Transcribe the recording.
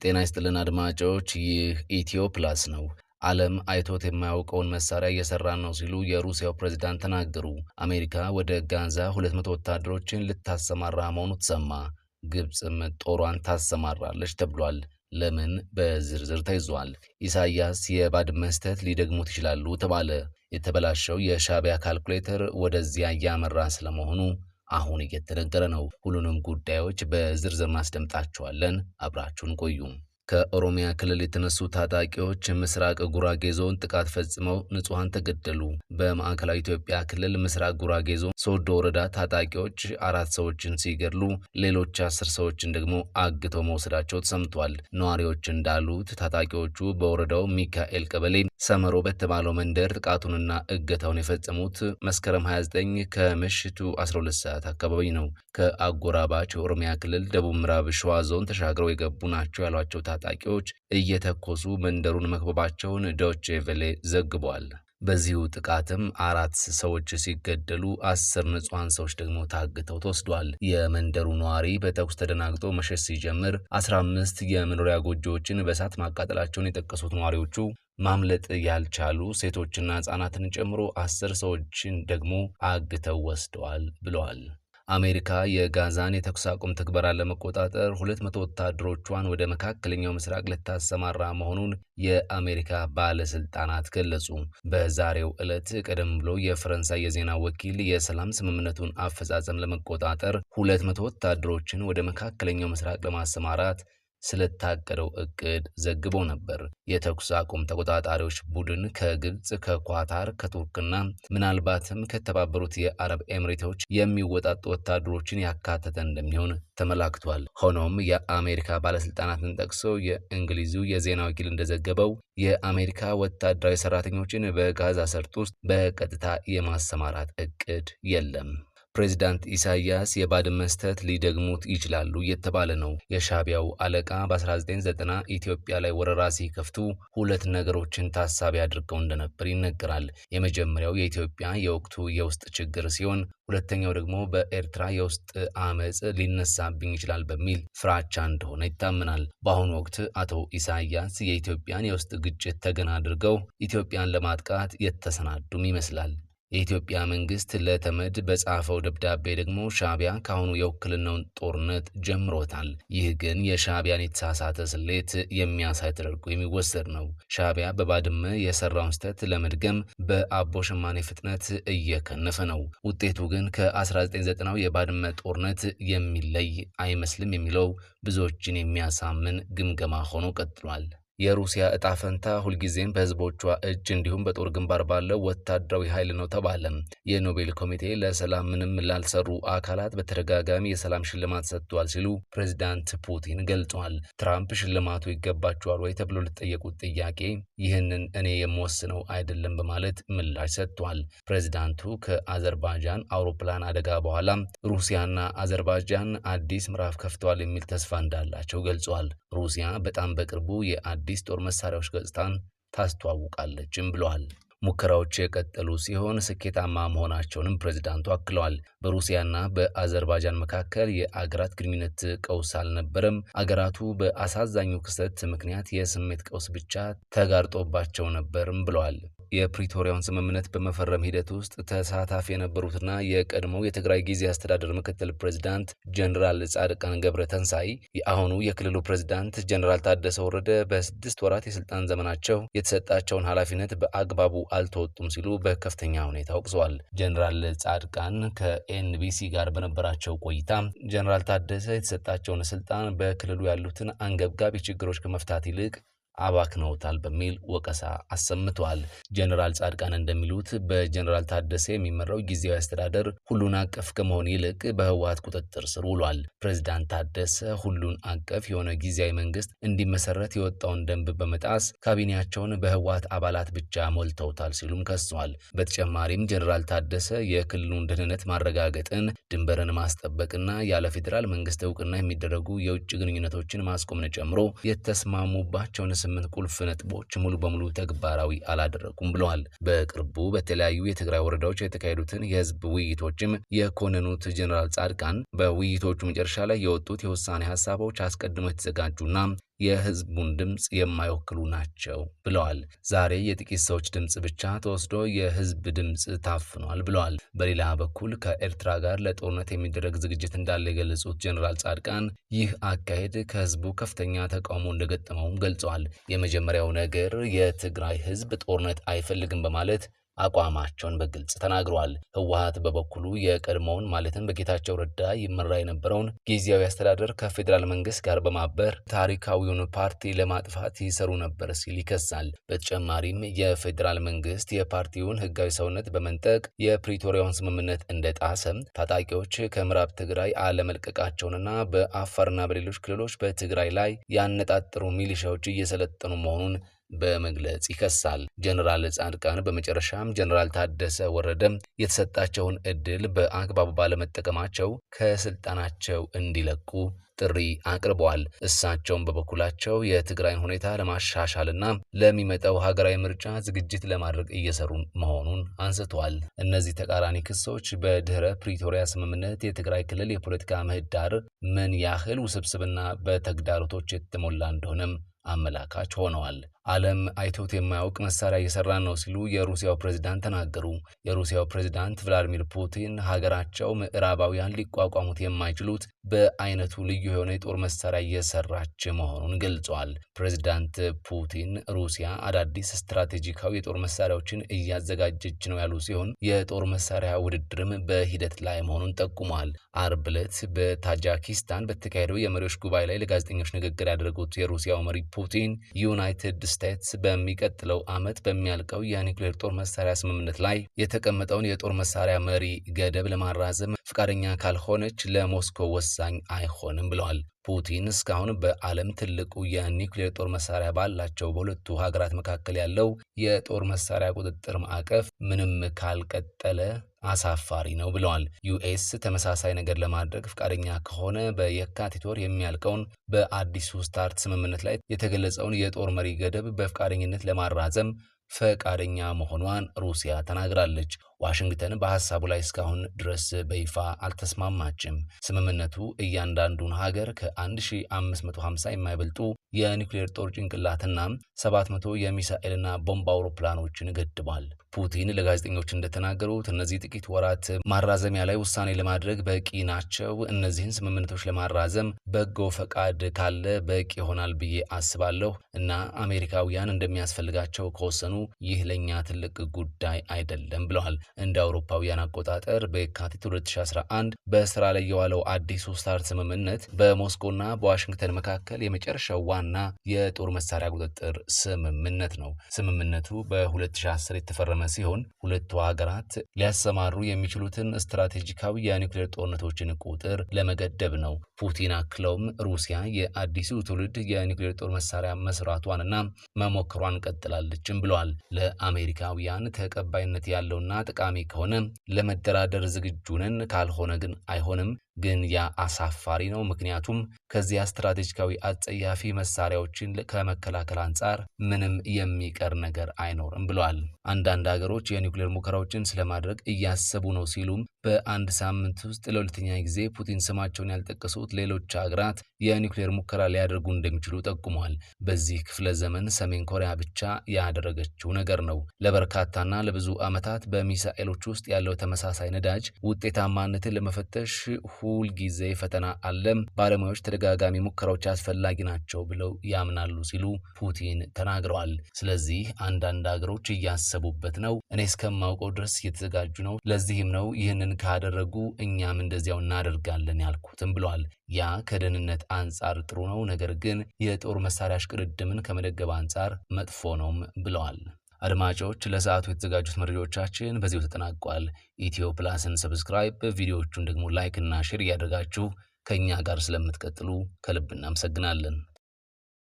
ጤና ይስጥልን አድማጮች፣ ይህ ኢትዮ ፕላስ ነው። ዓለም አይቶት የማያውቀውን መሳሪያ እየሰራን ነው ሲሉ የሩሲያው ፕሬዝዳንት ተናገሩ። አሜሪካ ወደ ጋዛ 200 ወታደሮችን ልታሰማራ መሆኑ ተሰማ። ግብጽም ጦሯን ታሰማራለች ተብሏል። ለምን? በዝርዝር ተይዟል። ኢሳያስ የባድመ ስህተት ሊደግሙት ይችላሉ ተባለ። የተበላሸው የሻዕቢያ ካልኩሌተር ወደዚያ እያመራ ስለመሆኑ አሁን እየተነገረ ነው። ሁሉንም ጉዳዮች በዝርዝር ማስደምጣቸዋለን። አብራችሁን ቆዩ። ከኦሮሚያ ክልል የተነሱ ታጣቂዎች ምስራቅ ጉራጌ ዞን ጥቃት ፈጽመው ንጹሃን ተገደሉ። በማዕከላዊ ኢትዮጵያ ክልል ምስራቅ ጉራጌ ዞን ሶዶ ወረዳ ታጣቂዎች 4 ሰዎችን ሲገድሉ ሌሎች 10 ሰዎችን ደግሞ አግተው መውሰዳቸው ተሰምቷል። ነዋሪዎች እንዳሉት ታጣቂዎቹ በወረዳው ሚካኤል ቀበሌ ሰመሮ በተባለው መንደር ጥቃቱንና እገታውን የፈጸሙት መስከረም 29 ከምሽቱ 12 ሰዓት አካባቢ ነው። ከአጎራባች የኦሮሚያ ክልል ደቡብ ምዕራብ ሸዋ ዞን ተሻግረው የገቡ ናቸው ያሏቸው ታጣቂዎች እየተኮሱ መንደሩን መክበባቸውን ዶቼ ቬለ ዘግቧል። በዚሁ ጥቃትም 4 ሰዎች ሲገደሉ 10 ንጹሃን ሰዎች ደግሞ ታግተው ተወስዷል። የመንደሩ ነዋሪ በተኩስ ተደናግጦ መሸሽ ሲጀምር 15 የመኖሪያ ጎጆዎችን በእሳት ማቃጠላቸውን የጠቀሱት ነዋሪዎቹ ማምለጥ ያልቻሉ ሴቶችና ሕፃናትን ጨምሮ 10 ሰዎችን ደግሞ አግተው ወስደዋል ብለዋል። አሜሪካ የጋዛን የተኩስ አቁም ትግበራ ለመቆጣጠር 200 ወታደሮቿን ወደ መካከለኛው ምስራቅ ልታሰማራ መሆኑን የአሜሪካ ባለስልጣናት ገለጹ። በዛሬው ዕለት ቀደም ብሎ የፈረንሳይ የዜና ወኪል የሰላም ስምምነቱን አፈጻጸም ለመቆጣጠር 200 ወታደሮችን ወደ መካከለኛው ምስራቅ ለማሰማራት ስለታቀደው እቅድ ዘግቦ ነበር። የተኩስ አቁም ተቆጣጣሪዎች ቡድን ከግብጽ፣ ከኳታር፣ ከቱርክና ምናልባትም ከተባበሩት የአረብ ኤምሬቶች የሚወጣጡ ወታደሮችን ያካተተ እንደሚሆን ተመላክቷል። ሆኖም የአሜሪካ ባለስልጣናትን ጠቅሶ የእንግሊዙ የዜና ወኪል እንደዘገበው የአሜሪካ ወታደራዊ ሰራተኞችን በጋዛ ሰርጥ ውስጥ በቀጥታ የማሰማራት እቅድ የለም። ፕሬዚዳንት ኢሳያስ የባድመ ስህተት ሊደግሙት ይችላሉ እየተባለ ነው። የሻዕቢያው አለቃ በ1990 ኢትዮጵያ ላይ ወረራ ሲከፍቱ 2 ነገሮችን ታሳቢ አድርገው እንደነበር ይነገራል። የመጀመሪያው የኢትዮጵያ የወቅቱ የውስጥ ችግር ሲሆን፣ ሁለተኛው ደግሞ በኤርትራ የውስጥ አመጽ ሊነሳብኝ ይችላል በሚል ፍራቻ እንደሆነ ይታመናል። በአሁኑ ወቅት አቶ ኢሳያስ የኢትዮጵያን የውስጥ ግጭት ተገን አድርገው ኢትዮጵያን ለማጥቃት የተሰናዱም ይመስላል። የኢትዮጵያ መንግስት ለተመድ በጻፈው ደብዳቤ ደግሞ ሻዕቢያ ካሁኑ የውክልናውን ጦርነት ጀምሮታል። ይህ ግን የሻዕቢያን የተሳሳተ ስሌት የሚያሳይ ተደርጎ የሚወሰድ ነው። ሻዕቢያ በባድመ የሰራውን ስህተት ለመድገም በአቦ ሸማኔ ፍጥነት እየከነፈ ነው። ውጤቱ ግን ከ1990ው የባድመ ጦርነት የሚለይ አይመስልም የሚለው ብዙዎችን የሚያሳምን ግምገማ ሆኖ ቀጥሏል። የሩሲያ እጣ ፈንታ ሁልጊዜም በህዝቦቿ እጅ እንዲሁም በጦር ግንባር ባለው ወታደራዊ ኃይል ነው ተባለ። የኖቤል ኮሚቴ ለሰላም ምንም ላልሰሩ አካላት በተደጋጋሚ የሰላም ሽልማት ሰጥቷል ሲሉ ፕሬዝዳንት ፑቲን ገልጸዋል። ትራምፕ ሽልማቱ ይገባቸዋል ወይ ተብሎ ለተጠየቁት ጥያቄ ይህንን እኔ የምወስነው አይደለም በማለት ምላሽ ሰጥቷል። ፕሬዝዳንቱ ከአዘርባይጃን አውሮፕላን አደጋ በኋላ ሩሲያና አዘርባይጃን አዲስ ምዕራፍ ከፍተዋል የሚል ተስፋ እንዳላቸው ገልጸዋል። ሩሲያ በጣም በቅርቡ የአዲስ ጦር መሳሪያዎች ገጽታን ታስተዋውቃለችም ብለዋል። ሙከራዎች የቀጠሉ ሲሆን ስኬታማ መሆናቸውንም ፕሬዝዳንቱ አክለዋል። በሩሲያና በአዘርባይጃን መካከል የአገራት ግንኙነት ቀውስ አልነበረም። አገራቱ በአሳዛኙ ክስተት ምክንያት የስሜት ቀውስ ብቻ ተጋርጦባቸው ነበርም ብለዋል። የፕሪቶሪያውን ስምምነት በመፈረም ሂደት ውስጥ ተሳታፊ የነበሩትና የቀድሞው የትግራይ ጊዜያዊ አስተዳደር ምክትል ፕሬዝዳንት ጀነራል ጻድቃን ገብረተንሳይ የአሁኑ የክልሉ ፕሬዝዳንት ጀነራል ታደሰ ወረደ በ6 ወራት የስልጣን ዘመናቸው የተሰጣቸውን ኃላፊነት በአግባቡ አልተወጡም ሲሉ በከፍተኛ ሁኔታ ወቅሰዋል። ጀነራል ጻድቃን ከኤንቢሲ ጋር በነበራቸው ቆይታ ጀነራል ታደሰ የተሰጣቸውን ስልጣን በክልሉ ያሉትን አንገብጋቢ ችግሮች ከመፍታት ይልቅ አባክነውታል በሚል ወቀሳ አሰምተዋል። ጀነራል ጻድቃን እንደሚሉት በጀነራል ታደሰ የሚመራው ጊዜያዊ አስተዳደር ሁሉን አቀፍ ከመሆን ይልቅ በህወሓት ቁጥጥር ስር ውሏል። ፕሬዝዳንት ታደሰ ሁሉን አቀፍ የሆነ ጊዜያዊ መንግስት እንዲመሰረት የወጣውን ደንብ በመጣስ ካቢኔያቸውን በህወሓት አባላት ብቻ ሞልተውታል ሲሉም ከሰዋል። በተጨማሪም ጀነራል ታደሰ የክልሉን ደህንነት ማረጋገጥን፣ ድንበርን ማስጠበቅና ያለ ፌዴራል መንግስት እውቅና የሚደረጉ የውጭ ግንኙነቶችን ማስቆምን ጨምሮ የተስማሙባቸውን 8 ቁልፍ ነጥቦች ሙሉ በሙሉ ተግባራዊ አላደረጉም ብለዋል። በቅርቡ በተለያዩ የትግራይ ወረዳዎች የተካሄዱትን የህዝብ ውይይቶችም የኮነኑት ጀነራል ጻድቃን በውይይቶቹ መጨረሻ ላይ የወጡት የውሳኔ ሀሳቦች አስቀድመው የተዘጋጁና የህዝቡን ድምፅ የማይወክሉ ናቸው ብለዋል። ዛሬ የጥቂት ሰዎች ድምፅ ብቻ ተወስዶ የህዝብ ድምፅ ታፍኗል ብለዋል። በሌላ በኩል ከኤርትራ ጋር ለጦርነት የሚደረግ ዝግጅት እንዳለ የገለጹት ጀነራል ጻድቃን ይህ አካሄድ ከህዝቡ ከፍተኛ ተቃውሞ እንደገጠመውም ገልጸዋል። የመጀመሪያው ነገር የትግራይ ህዝብ ጦርነት አይፈልግም በማለት አቋማቸውን በግልጽ ተናግረዋል። ህወሓት በበኩሉ የቀድሞውን ማለትም በጌታቸው ረዳ ይመራ የነበረውን ጊዜያዊ አስተዳደር ከፌዴራል መንግስት ጋር በማበር ታሪካዊውን ፓርቲ ለማጥፋት ይሰሩ ነበር ሲል ይከሳል። በተጨማሪም የፌዴራል መንግስት የፓርቲውን ህጋዊ ሰውነት በመንጠቅ የፕሪቶሪያውን ስምምነት እንደጣሰም ታጣቂዎች ከምዕራብ ትግራይ አለመልቀቃቸውንና በአፋርና በሌሎች ክልሎች በትግራይ ላይ ያነጣጠሩ ሚሊሻዎች እየሰለጠኑ መሆኑን በመግለጽ ይከሳል። ጀነራል ጻድቃን በመጨረሻም ጀነራል ታደሰ ወረደ የተሰጣቸውን እድል በአግባቡ ባለመጠቀማቸው ከስልጣናቸው እንዲለቁ ጥሪ አቅርበዋል። እሳቸውም በበኩላቸው የትግራይን ሁኔታ ለማሻሻልና ለሚመጣው ሀገራዊ ምርጫ ዝግጅት ለማድረግ እየሰሩ መሆኑን አንስተዋል። እነዚህ ተቃራኒ ክሶች በድህረ ፕሪቶሪያ ስምምነት የትግራይ ክልል የፖለቲካ ምህዳር ምን ያህል ውስብስብና በተግዳሮቶች የተሞላ እንደሆነም አመላካች ሆነዋል። ዓለም አይቶት የማያውቅ መሳሪያ እየሰራን ነው ሲሉ የሩሲያው ፕሬዝዳንት ተናገሩ። የሩሲያው ፕሬዝዳንት ቭላዲሚር ፑቲን ሀገራቸው ምዕራባውያን ሊቋቋሙት የማይችሉት በአይነቱ ልዩ የሆነ የጦር መሳሪያ እየሰራች መሆኑን ገልጸዋል። ፕሬዝዳንት ፑቲን ሩሲያ አዳዲስ ስትራቴጂካዊ የጦር መሳሪያዎችን እያዘጋጀች ነው ያሉ ሲሆን የጦር መሳሪያ ውድድርም በሂደት ላይ መሆኑን ጠቁመዋል። አርብ ዕለት በታጂኪስታን በተካሄደው የመሪዎች ጉባኤ ላይ ለጋዜጠኞች ንግግር ያደረጉት የሩሲያው መሪ ፑቲን ዩናይትድ ስቴትስ በሚቀጥለው ዓመት በሚያልቀው የኒውክሌር ጦር መሳሪያ ስምምነት ላይ የተቀመጠውን የጦር መሳሪያ መሪ ገደብ ለማራዘም ፈቃደኛ ካልሆነች ለሞስኮ ወሳኝ አይሆንም ብለዋል። ፑቲን እስካሁን በዓለም ትልቁ የኒውክሌር ጦር መሳሪያ ባላቸው በሁለቱ ሀገራት መካከል ያለው የጦር መሳሪያ ቁጥጥር ማዕቀፍ ምንም ካልቀጠለ አሳፋሪ ነው ብለዋል። ዩኤስ ተመሳሳይ ነገር ለማድረግ ፈቃደኛ ከሆነ በየካቲት ወር የሚያልቀውን በአዲሱ ስታርት ስምምነት ላይ የተገለጸውን የጦር መሪ ገደብ በፈቃደኝነት ለማራዘም ፈቃደኛ መሆኗን ሩሲያ ተናግራለች። ዋሽንግተን በሐሳቡ ላይ እስካሁን ድረስ በይፋ አልተስማማችም። ስምምነቱ እያንዳንዱን ሀገር ከ1550 የማይበልጡ የኒውክሌር ጦር ጭንቅላትና 700 የሚሳኤልና ቦምብ አውሮፕላኖችን ገድቧል። ፑቲን ለጋዜጠኞች እንደተናገሩት እነዚህ ጥቂት ወራት ማራዘሚያ ላይ ውሳኔ ለማድረግ በቂ ናቸው። እነዚህን ስምምነቶች ለማራዘም በጎ ፈቃድ ካለ በቂ ይሆናል ብዬ አስባለሁ እና አሜሪካውያን እንደሚያስፈልጋቸው ከወሰኑ ይህ ለኛ ትልቅ ጉዳይ አይደለም ብለዋል። እንደ አውሮፓውያን አቆጣጠር በየካቲት 2011 በስራ ላይ የዋለው አዲሱ ስታርት ስምምነት በሞስኮና በዋሽንግተን መካከል የመጨረሻው ዋና የጦር መሳሪያ ቁጥጥር ስምምነት ነው። ስምምነቱ በ2010 የተፈረመ ሲሆን ሁለቱ ሀገራት ሊያሰማሩ የሚችሉትን ስትራቴጂካዊ የኒውክሌር ጦርነቶችን ቁጥር ለመገደብ ነው። ፑቲን አክለውም ሩሲያ የአዲሱ ትውልድ የኒውክሌር ጦር መሳሪያ መስራቷንና መሞከሯን ቀጥላለችም ብለዋል። ለአሜሪካውያን ተቀባይነት ያለውና ጠቃሚ ከሆነ ለመደራደር ዝግጁ ነን፣ ካልሆነ ግን አይሆንም። ግን ያ አሳፋሪ ነው፣ ምክንያቱም ከዚያ ስትራቴጂካዊ አጸያፊ መሳሪያዎችን ከመከላከል አንጻር ምንም የሚቀር ነገር አይኖርም ብለዋል። አንዳንድ ሀገሮች የኒውክሌር ሙከራዎችን ስለማድረግ እያሰቡ ነው ሲሉም በአንድ ሳምንት ውስጥ ለሁለተኛ ጊዜ ፑቲን ስማቸውን ያልጠቀሱት ሌሎች ሀገራት የኒውክሌር ሙከራ ሊያደርጉ እንደሚችሉ ጠቁመዋል። በዚህ ክፍለ ዘመን ሰሜን ኮሪያ ብቻ ያደረገችው ነገር ነው። ለበርካታና ለብዙ ዓመታት በሚሳኤሎች ውስጥ ያለው ተመሳሳይ ነዳጅ ውጤታማነትን ለመፈተሽ ሁል ጊዜ ፈተና አለ። ባለሙያዎች ተደጋጋሚ ሙከራዎች አስፈላጊ ናቸው ብለው ያምናሉ ሲሉ ፑቲን ተናግረዋል። ስለዚህ አንዳንድ ሀገሮች እያሰቡበት ነው። እኔ እስከማውቀው ድረስ እየተዘጋጁ ነው። ለዚህም ነው ይህንን ካደረጉ እኛም እንደዚያው እናደርጋለን ያልኩትም ብለዋል። ያ ከደህንነት አንጻር ጥሩ ነው፣ ነገር ግን የጦር መሳሪያ ሽቅድድምን ከመደገብ አንጻር መጥፎ ነውም ብለዋል። አድማጮች ለሰዓቱ የተዘጋጁት መረጃዎቻችን በዚሁ ተጠናቋል። ኢትዮ ፕላስን ሰብስክራይብ፣ ቪዲዮዎቹን ደግሞ ላይክ እና ሼር እያደረጋችሁ ከኛ ጋር ስለምትቀጥሉ ከልብ እናመሰግናለን።